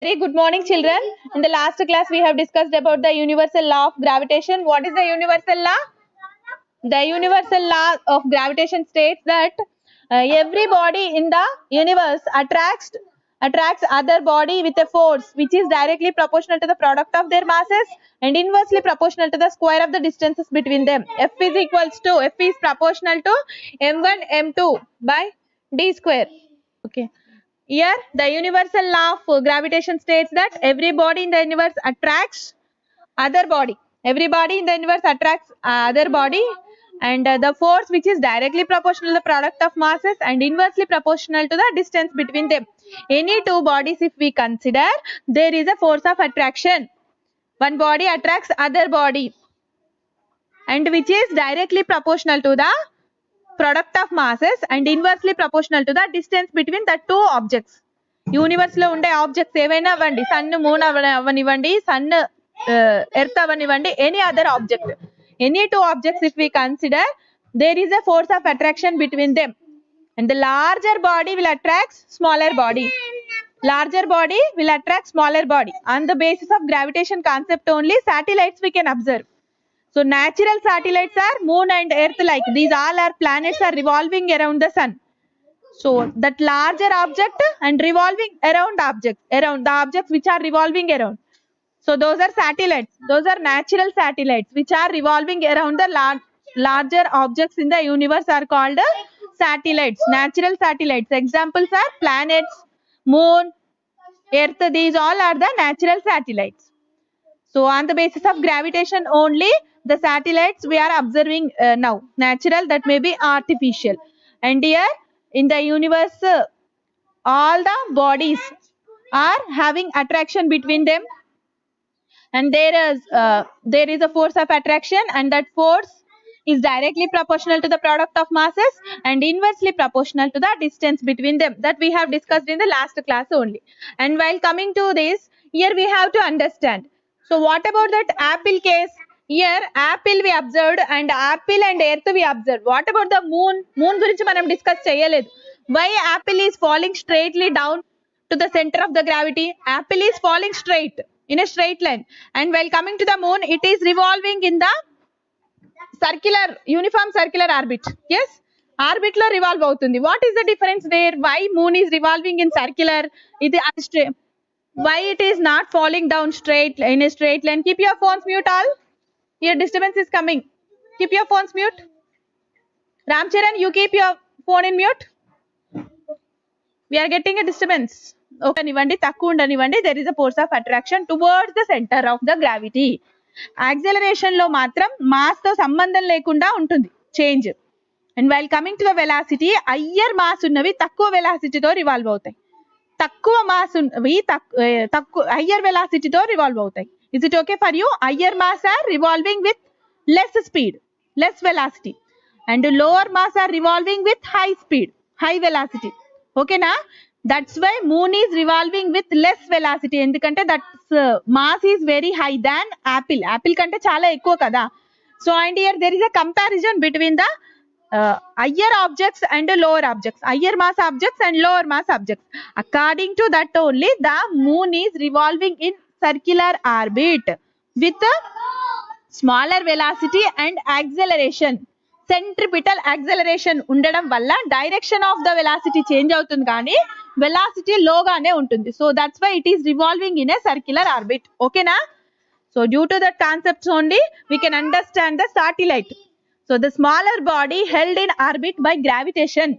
Very good morning, children. In the last class, we have discussed about the universal law of gravitation. What is the universal law? The universal law of gravitation states that every body in the universe attracts other body with a force which is directly proportional to the product of their masses and inversely proportional to the square of the distances between them. F is proportional to m1 m2 by d square. Okay. Here, the universal law of gravitation states that every body in the universe attracts other body. Every body in the universe attracts other body, and the force which is directly proportional to the product of masses and inversely proportional to the distance between them. Any two bodies, if we consider, there is a force of attraction. One body attracts other body, and which is directly proportional to the product of masses and inversely proportional to the distance between the two objects. Universe లో ఉండే objects ఏవైనా అవ్వండి, sun moon అవనివ్వండి, sun earth అవనివ్వండి, any other object, any two objects if we consider, there is a force of attraction between them and the larger body will attract smaller body. Larger body will attract smaller body. On the basis of gravitation concept only, satellites we can observe. So natural satellites are moon and earth, like these all are planets are revolving around the sun. So that larger object and revolving around the objects which are revolving around. So those are satellites. Those are natural satellites which are revolving around the larger objects in the universe are called satellites. Natural satellites. Examples are planets, moon, earth. These all are the natural satellites. So on the basis of gravitation only, the satellites we are observing now. Natural, that may be artificial. And here in the universe, all the bodies are having attraction between them, and there is a force of attraction, and that force is directly proportional to the product of masses and inversely proportional to the distance between them, that we have discussed in the last class only. And while coming to this, here we have to understand. So what about that apple case? Here apple we observed, and apple and earth we observed. What about the moon? Moon gurinchi manam discuss cheyaledu. Why apple is falling straightly down to the center of the gravity? Apple is falling straight in a straight line, and while coming to the moon, it is revolving in the uniform circular orbit. Yes, orbit lo revolve avutundi. What is the difference there? Why moon is revolving in circular? Why it is not falling down straight in a straight line? Keep your phones mute all. Here disturbance is coming. Keep your phones mute. Ramcharan, you keep your phone in mute. We are getting a disturbance. Okay, nivandi takku undanivandi, there is a force of attraction towards the center of the gravity. Acceleration lo matram mass తో సంబంధం లేకుండా ఉంటుంది change. And while coming to the velocity, higher mass ఉన్నవి తక్కువ వెలాసిటీతో revolve అవుతాయి, తక్కువ mass ఉన్నవి తక్కువ హయ్యర్ వెలాసిటీతో రివాల్వ్ అవుతాయి. Is it okay for you? Higher mass or revolving with less speed, less velocity, and lower mass or revolving with high speed, high velocity. ఓకేనా? That's why moon is revolving with less velocity, ఎందుకంటే that's mass is very high than apple కంటే చాలా ఎక్కువ కదా. So and here there is a comparison between the higher objects and lower objects, higher mass objects and lower mass objects. According to that only, the moon is revolving in circular orbit with a smaller velocity and acceleration. Centripetal acceleration ఉండడం వల్ల direction of the velocity change అవుతుంది, కానీ velocity లోగానే ఉంటుంది. So that's why it is revolving in a circular orbit. ఓకేనా? So due to that concepts only we can understand the satellite. So the smaller body held in orbit by gravitation.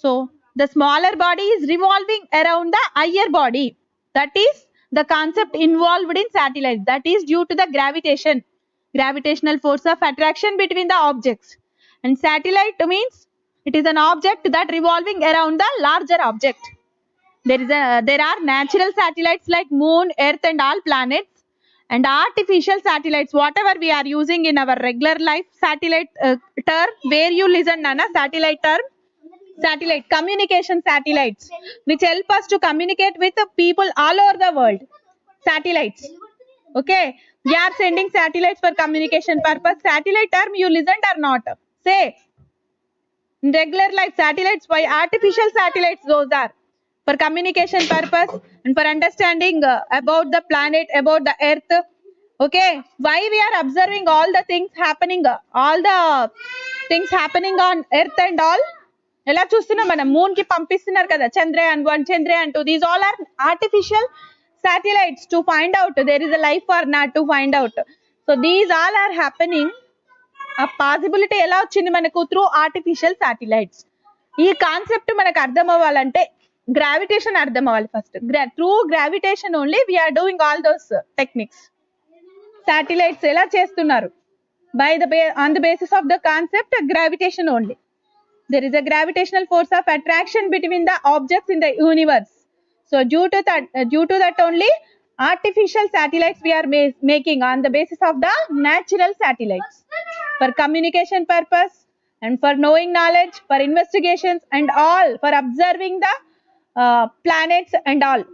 So the smaller body is revolving around the higher body. That is the concept involved in satellite. That is due to the gravitation, gravitational force of attraction between the objects. And satellite means it is an object that revolving around the larger object. There are natural satellites like moon, earth and all planets, and artificial satellites, whatever we are using in our regular life. Satellite term, where you listen nana, satellite term, satellite communication satellites which help us to communicate with the people all over the world. Satellites. Okay, we are sending satellites for communication purpose. Satellite term you listened or not? Say in regular life, satellites, why artificial satellites those are? for communication purpose and for understanding about the planet, about the earth. Okay, why we are observing all the things happening on earth and all. ఎలా చూస్తున్నాం మనం moon కి పంపిస్తున్నారు కదా, Chandrayaan 1, Chandrayaan 2. These all are artificial satellites to find out there is a life or not, to find out. So these all are happening. ఆ possibility ఎలా వచ్చింది మనకు? Through artificial satellites. ఈ కాన్సెప్ట్ మనకు అర్థం అవ్వాలంటే గ్రావిటేషన్ అర్థం అవ్వాలి first. Through gravitation only we are doing all those techniques. Satellites ఎలా చేస్తున్నారు? on the basis of the concept gravitation only. There is a gravitational force of attraction between the objects in the universe. So due to that only artificial satellites we are making on the basis of the natural satellites for communication purpose and for knowing knowledge, for investigations and all, for observing the planets and all.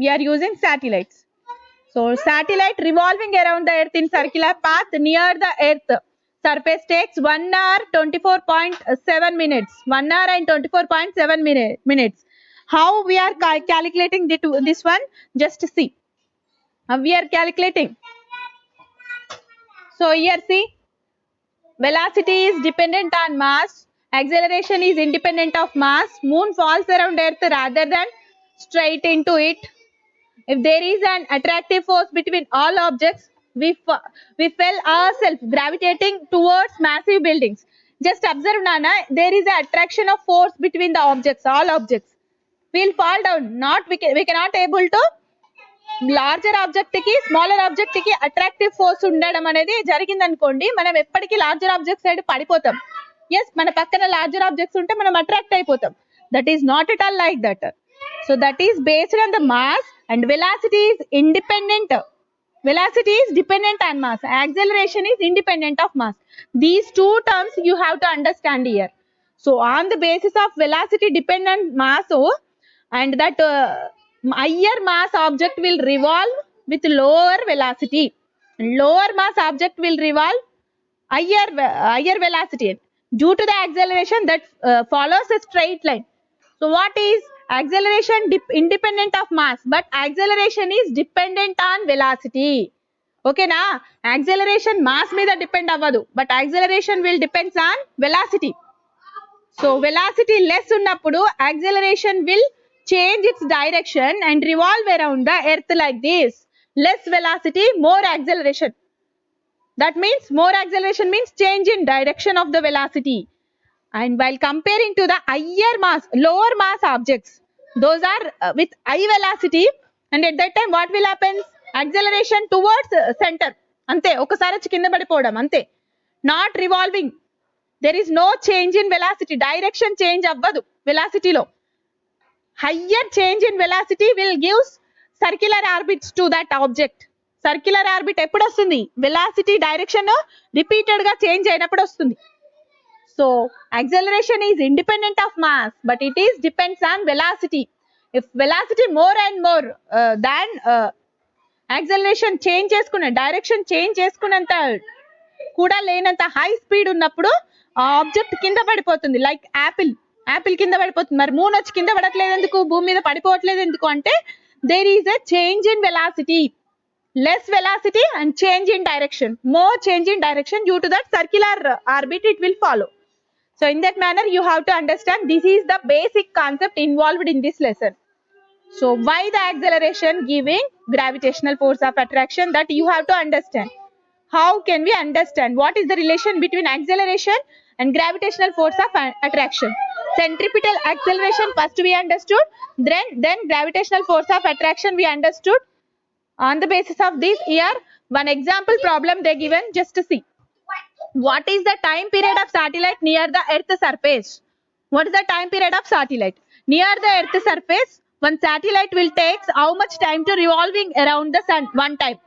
We are using satellites. So satellite revolving around the earth in circular path near the earth surface takes 1 hour 24.7 minutes. 1 hour and 24.7 minutes. How we are calculating this one? Just see. How we are calculating. So here see, velocity is dependent on mass. Acceleration is independent of mass. Moon falls around earth rather than straight into it. If there is an attractive force between all objects, we feel ourselves gravitating towards massive buildings. Just observe, Nana, there is an attraction of force between the objects, all objects. We'll fall down. We cannot able to larger object కి smaller object కి attractive force ఉండడం అనేది జరిగింది అనుకోండి, మనం ఎప్పటికీ larger object side పడిపోతాం. Yes, మన పక్కన లార్జర్ ఆబ్జెక్ట్స్ ఉంటే మనం అట్రాక్ట్ అయిపోతాం. That is not at all like that. So that is based on the mass and velocity is independent. Velocity is dependent on mass. Acceleration is independent of mass. These two terms you have to understand here. So on the basis of velocity dependent mass, and that higher mass object will revolve with lower velocity. Lower mass object will revolve higher velocity due to the acceleration that follows a straight line. So what is acceleration? Independent of mass, but acceleration is dependent on velocity. Okay na? Acceleration mass meeda depend avadu, but acceleration will depends on velocity. So velocity less unnappudu acceleration will change its direction and revolve around the earth like this. Less velocity, more acceleration. That means more acceleration means change in direction of the velocity. And while comparing to the higher mass, lower mass objects, those are with high velocity, and at that time what will happen? Acceleration towards center. Ante okasari వచ్చి కింద పడిపోవడం అంతే. Not revolving. There is no change in velocity. Direction change అవ్వదు velocity లో. Higher change in velocity will give circular orbits to that object. Circular orbit ఎప్పుడు వస్తుంది? Velocity direction repeated గా change అయినప్పుడు వస్తుంది. So acceleration is independent of mass, but it is depends on velocity. If velocity more and more than acceleration change చేసుకున్న direction change చేసుకున్నంత కూడా లేనంత high speed ఉన్నప్పుడు ఆ ఆబ్జెక్ట్ కింద పడిపోతుంది. లైక్ యాపిల్ కింద పడిపోతుంది. మరి మూన్ వచ్చి కింద పడట్లేదు ఎందుకు? భూమి మీద పడిపోవట్లేదు ఎందుకు అంటే there is a change in velocity. Less velocity and change in direction. More change in direction, due to that circular orbit it will follow. So in that manner you have to understand, this is the basic concept involved in this lesson. So why the acceleration giving gravitational force of attraction, that you have to understand. How can we understand what is the relation between acceleration and gravitational force of attraction? Centripetal acceleration first we understood, then gravitational force of attraction we understood. On the basis of this, here one example problem they given, just to see. What is the time period of satellite near the earth surface? What is the time period of satellite near the earth surface? One satellite will take how much time to revolving around the sun one time.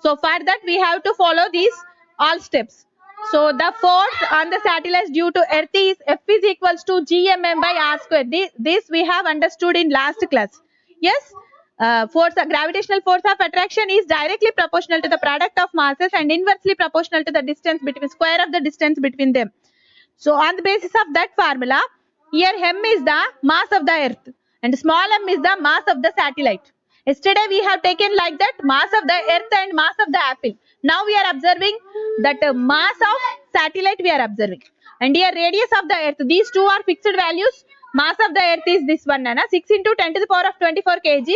So for that we have to follow these all steps. So the force on the satellite due to earth is F is equals to gmm by r square. This we have understood in last class. Yes, gravitational force of attraction is directly proportional to the product of masses and inversely proportional to the distance between square of the distance between them. So on the basis of that formula, here m is the mass of the earth and small m is the mass of the satellite. Yesterday we have taken like that mass of the earth and mass of the apple. Now we are observing that mass of satellite we are observing, and here radius of the earth. These two are fixed values. Mass of the earth is this one, Nana, 6 into 10 to the power of 24 kg,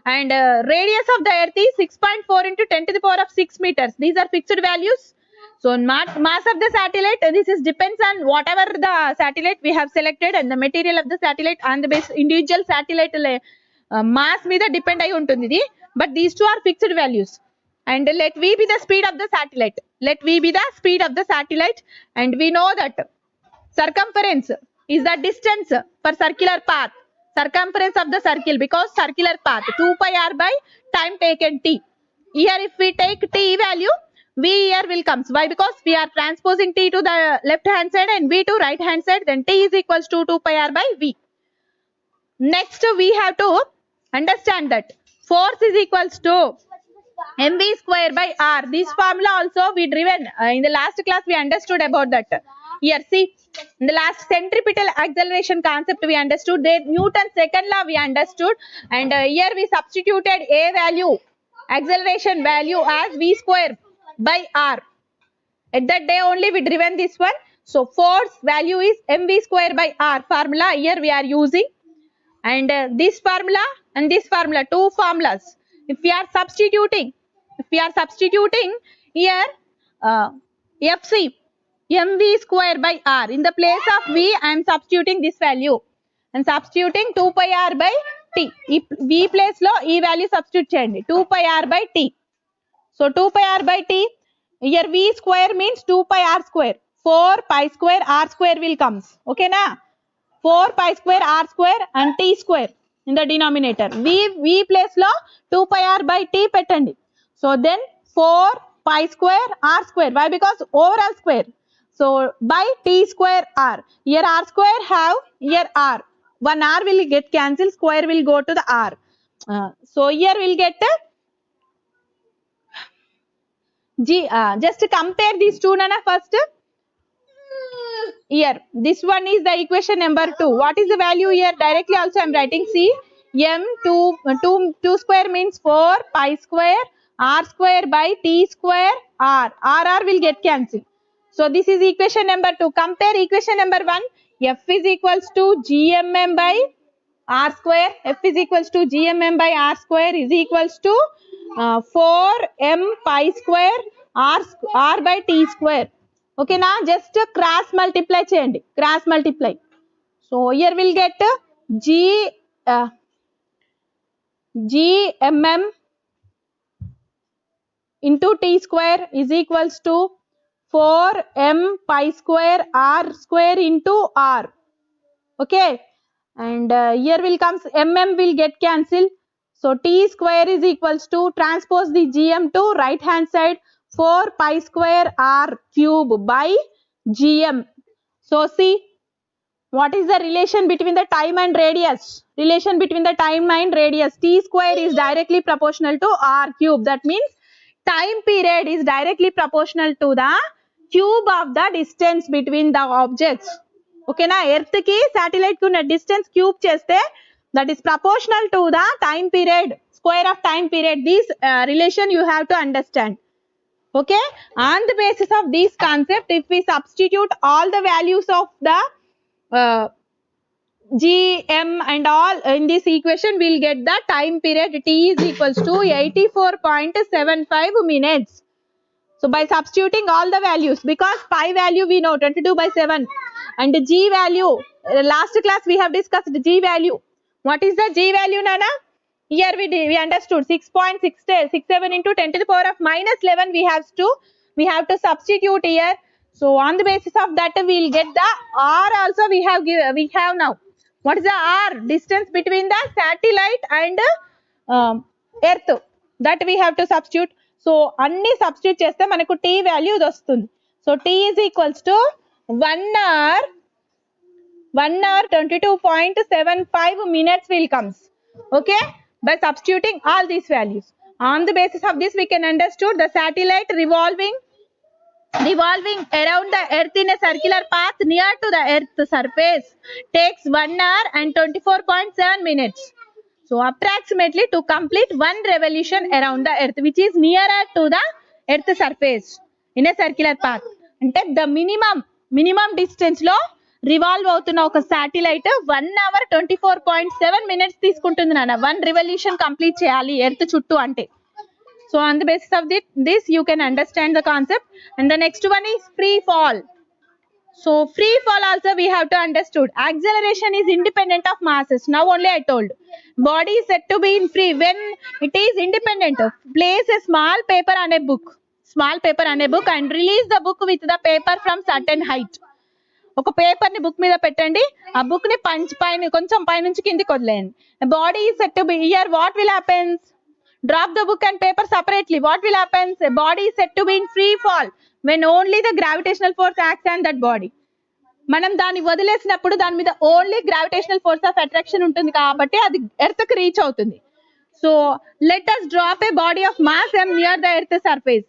and radius of the earth is 6.4 into 10 to the power of 6 meters. These are fixed values. So mass of the satellite, this is depends on whatever the satellite we have selected and the material of the satellite and the base individual satellite mass మీద depend అయి ఉంటుంది ఇది. But these two are fixed values. And let v be the speed of the satellite. Let v be the speed of the satellite, and we know that circumference is the distance for circular path. Circumference of the circle, because circular path 2 pi r by time taken t. Here if we take t value, v here will comes. Why? Because we are transposing t to the left hand side and v to right hand side, then t is equals to 2 pi r by v. Next we have to understand that force is equals to mv square by r. This formula also we driven in the last class we understood about that. Here see, in the last centripetal acceleration concept we understood, then Newton's second law we understood, and here we substituted a value, acceleration value, as v square by r. At that day only we driven this one. So force value is mv square by r formula here we are using, and this formula and this formula, two formulas. If we are substituting here fc mv square by r, in the place of v I am substituting this value and substituting 2 pi r by t. v place lo e value substitute cheyandi, 2 pi r by t. So 2 pi r by t, here v square means 2 pi r square, 4 pi square r square will comes. Okay na, 4 pi square r square and t square in the denominator. v place lo 2 pi r by t pettandi. So then 4 pi square r square. Why? Because overall square. So by t square r. Here r square have here r. One r will get cancelled. Square will go to the r. So here we'll get g. Just compare these two, Nana, first. Here this one is the equation number 2. What is the value here? Directly also I am writing. See, m 2 square means 4 pi square r square by t square r. R will get cancelled. So this is equation number 2. Compare equation number 1. F is equals to gmm by r square. F is equals to gmm by r square is equals to 4m pi square r by t square. Okay na, just cross multiply cheyandi, cross multiply. So here we'll get gmm into t square is equals to 4m pi square r square into r. Okay, and here will comes mm will get cancelled. So t square is equals to, transpose the gm to right hand side, 4 pi square r cube by gm. So see, what is the relation between the time and radius? Relation between the time and radius, t square is directly proportional to r cube. That means time period is directly proportional to the cube of the distance between the objects. Okay na, earth ki satellite ku distance cube cheste, that is proportional to the time period, square of time period. This relation you have to understand. Okay, on the basis of this concept, if we substitute all the values of the g, m and all in this equation, we will get the time period t is equals to 84.75 minutes. So by substituting all the values, because pi value we know 22 by 7, and the g value, last class we have discussed the g value. What is the g value, Nana? Here we understood 6.67 into 10 to the power of minus 11 we have to substitute here. So on the basis of that we will get the r also we have now. What is the r? Distance between the satellite and earth, that we have to substitute. So anni substitute cheste manaku t value vastundi. So t is equals to 1 hour 22.75 minutes will comes. Okay, by substituting all these values. On the basis of this we can understood the satellite revolving revolving around the earth in a circular path near to the earth's surface takes 1 hour and 24.7 minutes. So approximately to complete one revolution around the earth which is nearer to the earth's surface in a circular path. అంటే the minimum distance లో revolve అవుతున్న ఒక satellite 1 hour 24.7 minutes తీసుకుంటుంది నాన్న. 1 revolution complete చేయాలి earth చుట్టూ అంటే. So on the basis of this you can understand the concept. And the next one is free fall. So free fall also we have to understood. Acceleration is independent of masses. Now only I told. Body is said to be in free when it is independent. Place a small paper on a book. Small paper on a book and release the book with the paper from certain height. ఒక paper ని book మీద పెట్టండి, ఆ book ని కొంచెం పైనుంచి కిందికి వదిలేయండి. Body is said to be here. What will happen? Drop the book and paper separately. What will happen? A body is said to be in free fall when only the gravitational force acts on that body. మనం దాన్ని వదిలేసినప్పుడు దాని మీద only gravitational force of attraction ఉంటుంది కాబట్టి అది earth కి reach అవుతుంది. So let us drop a body of mass m near the earth surface.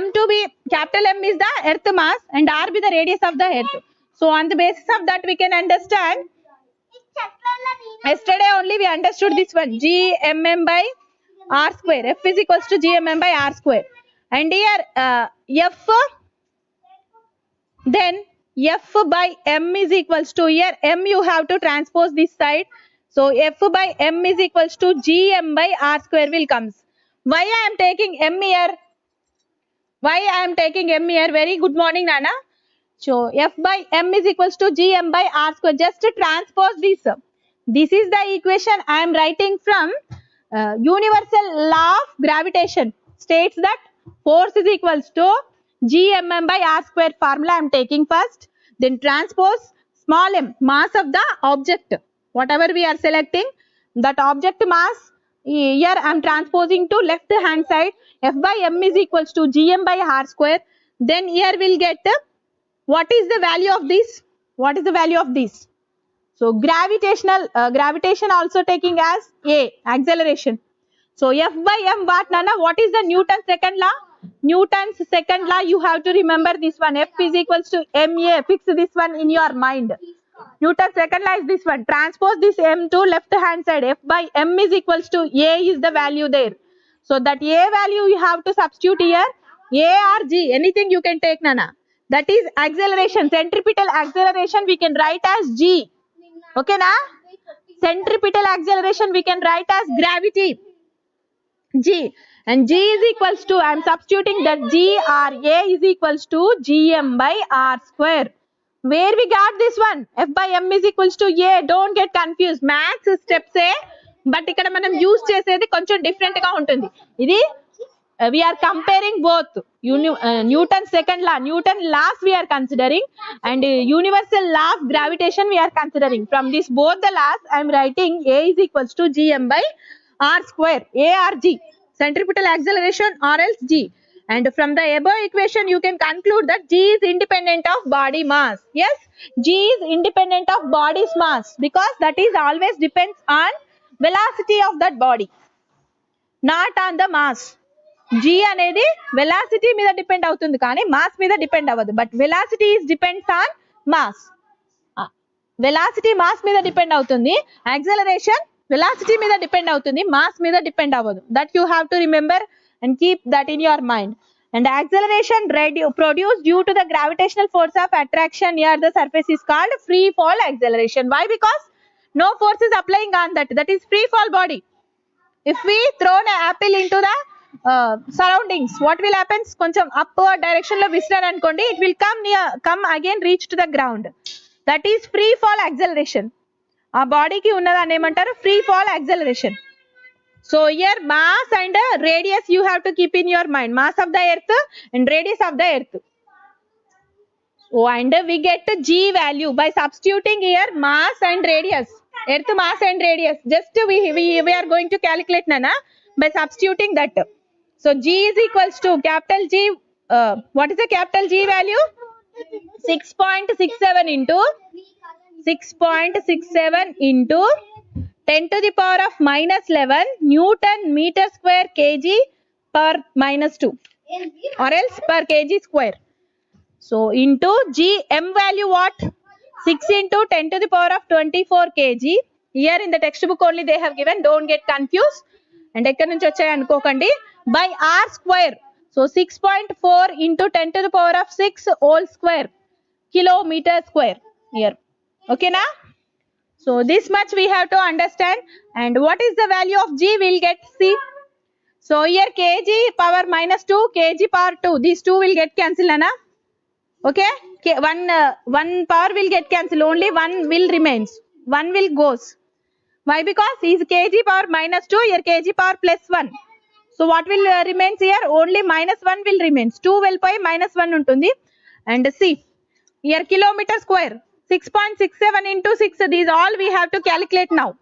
M to be capital M is the earth mass and R be the radius of the earth. So on the basis of that we can understand. Yesterday only we understood this one, Gmm by R square. F is equals to Gmm by R square. And here F, then F by M is equals to, here M you have to transpose this side. So F by M is equals to Gm by R square will comes. Why I am taking M here? Why I am taking M here? Very good morning, Nana. So F by M is equals to Gm by R square. Just to transpose this. This is the equation I am writing from universal law of gravitation. States that force is equals to Gmm by R square. Formula I am taking first. Then transpose small m, mass of the object. Whatever we are selecting, that object mass, here I am transposing to left hand side. F by M is equals to Gm by R square. Then here we will get what is the value of this? What is the value of this? So gravitation also taking as A, acceleration. So F by M what, Nana? What is the Newton's second law? Newton's second law, you have to remember this one. F is equals to ma. Fix this one in your mind. Newton's second law is this one. Transpose this m to left hand side. F by M is equals to A is the value there. So that A value you have to substitute here. A or G, anything you can take, Nana. That is acceleration. Centripetal acceleration we can write as G. Okay, na? Centripetal acceleration we can write as gravity. G. And G is equals to, I am substituting that G or A is equals to Gm by R square. Where we got this one? F by M is equals to A. Don't get confused. Maths steps A. But ఇక్కడ మనం use చేసేది కొంచెం different గా ఉంటుంది. ఇది we are comparing both Newton's second law, Newton laws we are considering, and universal law of gravitation we are considering. From this both the laws I am writing A is equals to Gm by R square. A or G, centripetal acceleration or else G. And from the above equation you can conclude that G is independent of body mass. Yes, G is independent of body's mass because that is always depends on velocity of that body, not on the mass. G అనేది velocity మీద depend అవుతుంది కానీ mass మీద depend అవ్వదు. But velocity is depends on mass. Velocity mass మీద depend అవుతుంది. Acceleration velocity మీద depend అవుతుంది, మాస్ మీద డిపెండ్ అవ్వదు. That you have to remember and keep that in your mind. And acceleration produced due to the gravitational force of attraction near the surface is called free fall acceleration. Why? Because no force is applying on that. That is free fall body. If we throw an apple into the surroundings, what will happen? Koncham upward direction lo visrar ankondi, it will come again reach to the ground. That is free fall acceleration. Aa body ki unnadani emantaru free fall acceleration. So here mass and radius you have to keep in your mind. Mass of the earth and radius of the earth. So and we get G value by substituting here mass and radius. Earth mass and radius. Just we are going to calculate, Nana, by substituting that. So G is equals to capital G. What is the capital G value? 6.67 into 10 to the power of minus 11 Newton meter square kg per minus 2 or else per kg square. So into G, M value what? 6 into 10 to the power of 24 kg. Here in the textbook only they have given, don't get confused. And ekkadi nunchi vachayi anukokandi, by R square. So 6.4 into 10 to the power of 6 whole square kilometer square here. Okay na? So this much we have to understand. And what is the value of G? We'll get C. So here kg power minus 2, kg power 2. These two will get cancelled, Anna. Okay, one power will get cancelled, only one will remains, one will goes. Why? Because is kg power minus 2, here kg power plus 1. So what will remains here? Only minus 1 will remains, 2 will pay minus 1 untundi. And C, here kilometer square 6.67 into 6, these all we have to calculate now.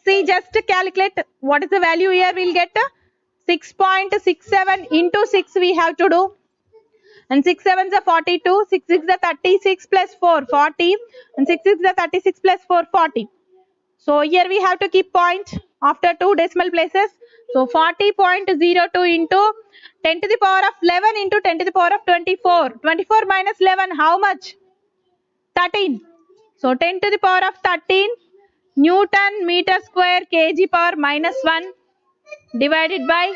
See, just calculate what is the value here. We'll get 6.67 into 6 we have to do. And 6 7s are 42, 6 6 are 36 plus 4, 40, and 6 6 are 36 plus 4, 40. So here we have to keep point after two decimal places. So 40.02 into 10 to the power of 11 into 10 to the power of 24. 24 minus 11, how much? 13. So 10 to the power of 13 Newton meter square kg power minus 1 divided by,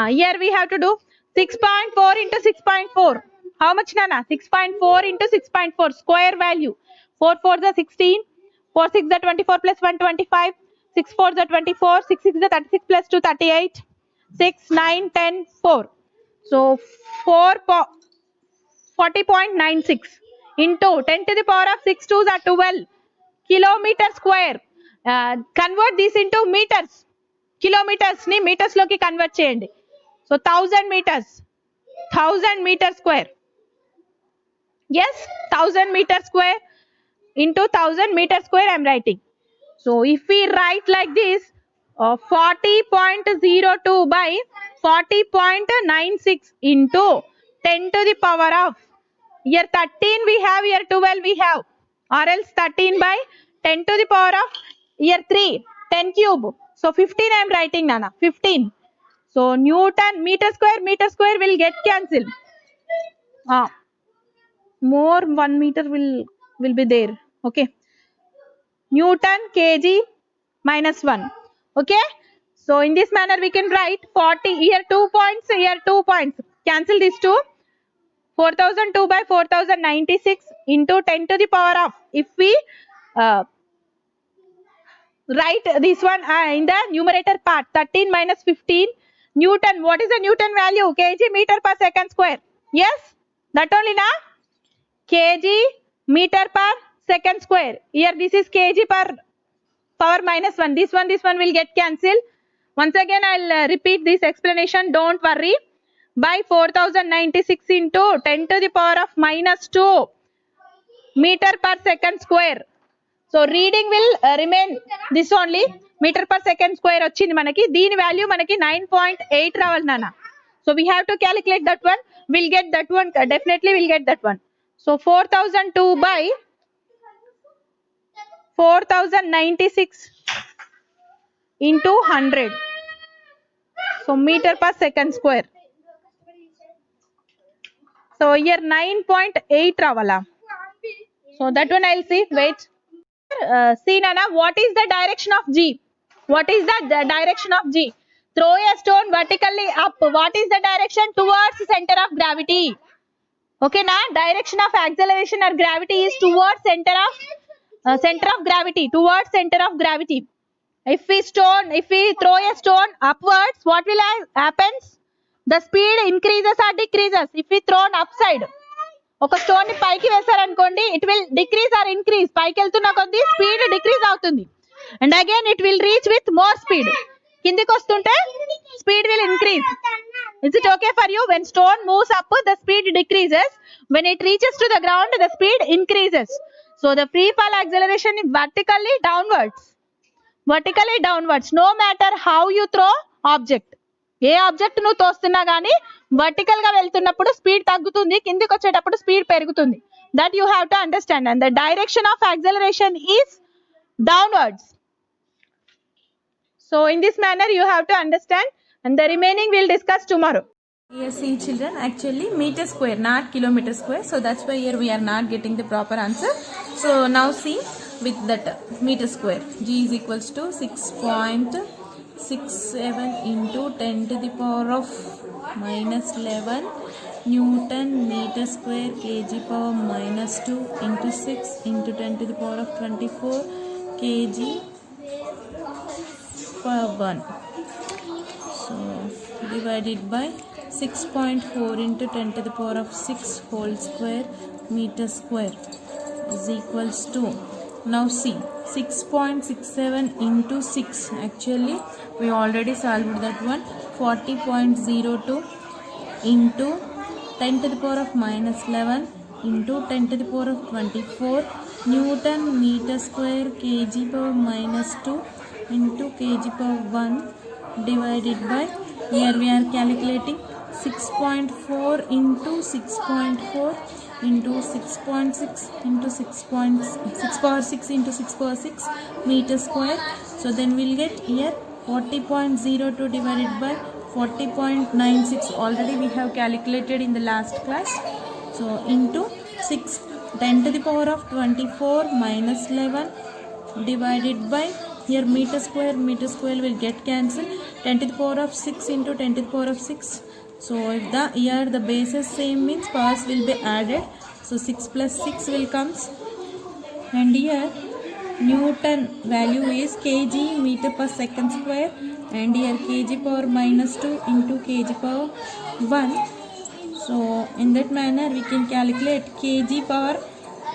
here we have to do 6.4 into 6.4. How much, Nana? 6.4 into 6.4 square value. 4 4s are 16, 4 6 are 24 plus 1 25, 6 4s are 24, 6 6 are 36 plus 2 38, 6 9 10 4. So 40.96 into 10 to the power of 6 2s are 12 kilometer square. Convert this into meters. Kilometers ni meters loki convert cheyandi. So 1000 meters, 1000 meter square. Yes, 1000 meter square into 1000 meter square I am writing. So if we write like this, 40.02 by 40.96 into 10 to the power of, here 13 we have, here 12 we have, or else 13 by 10 to the power of, here 3, 10 cube. So 15 I am writing, Nana, 15. So Newton meter square will get cancelled. More 1 meter will be there. Okay, Newton kg minus 1. Okay, so in this manner we can write 40, here 2 points, here 2 points, cancel these two. 4002 by 4096 into 10 to the power of, if we write this one in the numerator part, 13 minus 15 Newton. What is the Newton value? Kg meter per second square. Yes, that only na, kg meter per second square. Here this is kg per power minus 1. This one will get cancelled. Once again I'll repeat this explanation, don't worry. By 4096 into 10 to the power of minus 2 meter per second square. So reading will remain this only, meter per second square వచ్చిndi manaki, deeni value manaki 9.8 రావాలి నాన్న. So we have to calculate that one. We'll get that one, definitely we'll get that one. So 4002 by 4096 into 100. So meter per second square. So here 9.8 ravala. So that one I'll see. Wait. See, Nana, what is the direction of G? What is the direction of G? Throw a stone vertically up. What is the direction? Towards center of gravity. Okay, na? Direction of acceleration or gravity is towards center of gravity. Towards center of gravity. If we throw a stone upwards, what will happen? The speed increases or decreases. If we throw an upside, ఒక stone ని పైకి వేసారనుకోండి, it will decrease or increase. పైకి వెళ్తున్న కొద్దీ speed decrease అవుతుంది. And again it will reach with more speed. కిందికి వస్తుంటే speed will increase. Is it okay for you? When stone moves up, the speed decreases. When it reaches to the ground, the speed increases. So the free fall acceleration is vertically downwards. Vertically downwards. No matter how you throw object. A object నువ్వు తోస్తున్నా గానీ vertical గా వెళ్తున్నప్పుడు speed తగ్గుతుంది, కిందికి వచ్చేటప్పుడు speed పెరుగుతుంది. That you have to understand. And the direction of acceleration is downwards. So in this manner you have to understand, and the remaining will discuss tomorrow. Yes, see children, actually meter square, not kilometer square. So that's why here we are not getting the proper answer. So now see with that meter square. G is equals to 6.67 into 10 to the power of minus 11 Newton meter square kg power minus 2 into 6 into 10 to the power of 24 kg per 1. So divided by 6.4 into 10 to the power of 6 whole square meter square is equals to, now see 6.67 into 6, actually we already solved that one, 40.02 into 10 to the power of minus 11 into 10 to the power of 24 Newton meter square kg power minus 2 into kg power 1 divided by, here we are calculating 6.4 into 6.4 into 6.6 into 6 power 6 into 6 power 6 meter square. So then we'll get here 40.02 divided by 40.96, already we have calculated in the last class. So into 6, 10 to the power of 24 minus 11 divided by, here meter square will get cancelled, 10 to the power of 6 into 10 to the power of 6. So if here the bases same means powers will be added. So 6 plus 6 will comes, and here Newton value is kg meter per second square, and here kg power minus 2 into kg power 1. So in that manner we can calculate kg power,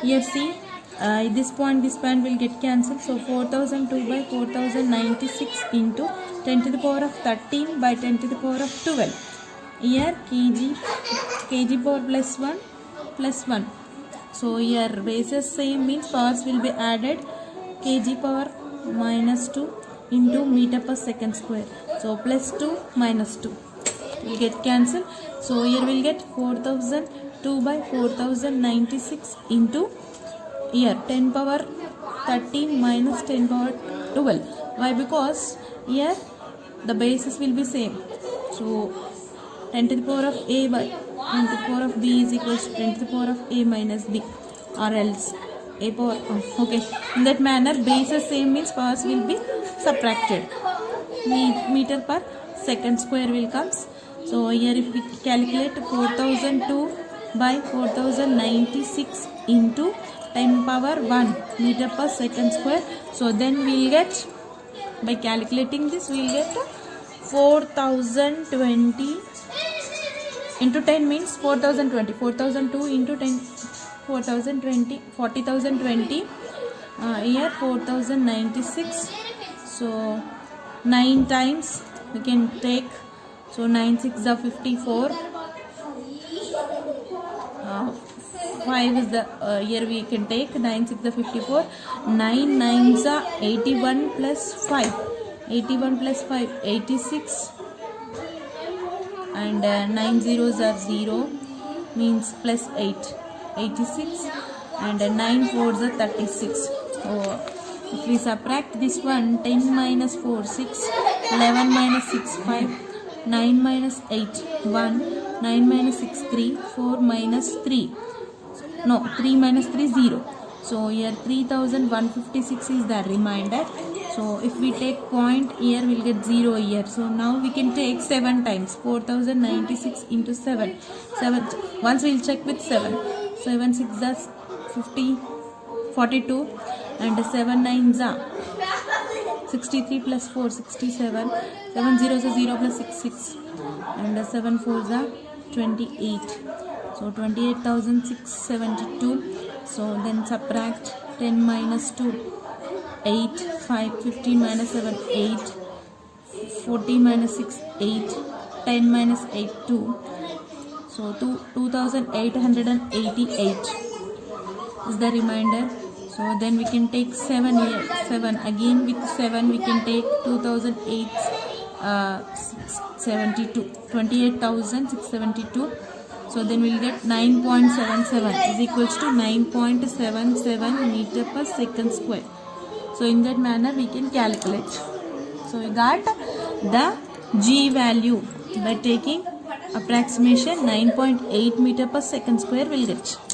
here see this point will get cancelled. So 4002 by 4096 into 10 to the power of 13 by 10 to the power of 12. Here kg power plus 1. So here bases same means powers will be added, kg power minus 2 into meter per second square. So plus 2 minus 2 will get cancelled. So here we'll get 4002 by 4096 into, here 10 power 13 minus 10 power 12. Why? Because here the bases will be same. So 10 to the power of a by 10 to the power of b is equals to 10 to the power of a minus b, or else a power okay. In that manner bases same means powers will be subtracted. Meter per second square will comes. So here if we calculate 4002 by 4096 into 10 power 1 meter per second square. So then we'll get, by calculating this we'll get 4020 into 10 means 4020, 4002 into 10, 4020, 40,020, here 4096. So 9 times we can take, so 9 6 are 54, 5 is the here we can take 9 6 are 54, 9 9s are 81 plus 5, 81 plus 5 86, and 9 zeros are 0 means plus 8 86, and 9 4s are 36. So if we subtract this one, 10 minus 4 6, 11 minus 6 5, 9 minus 8 1, 9 minus 6 3, 4 minus 3, no 3 minus 3 0. So here 3156 is the remainder. So if we take point here, we'll get 0 here. So now we can take 7 times 4096 into 7. Once we'll check with 7. 7 6 is 42, and 7 9s are 63 plus 4 67, 7 zeros are 0 plus 6 6, and 7 4s are 28. So 28,672. So then subtract 10 minus 2 8, 5, 15 minus 7 8, 40 minus 6 8, 10 minus 8 2. So 2888 is the remainder. So then we can take 7 here, 7 again, with 7 we can take 28,672, 28,672. So then we'll get 9.77 is equals to 9.77 meter per second square. So in that manner we can calculate. So we got the G value by taking approximation 9.8 meter per second square will get.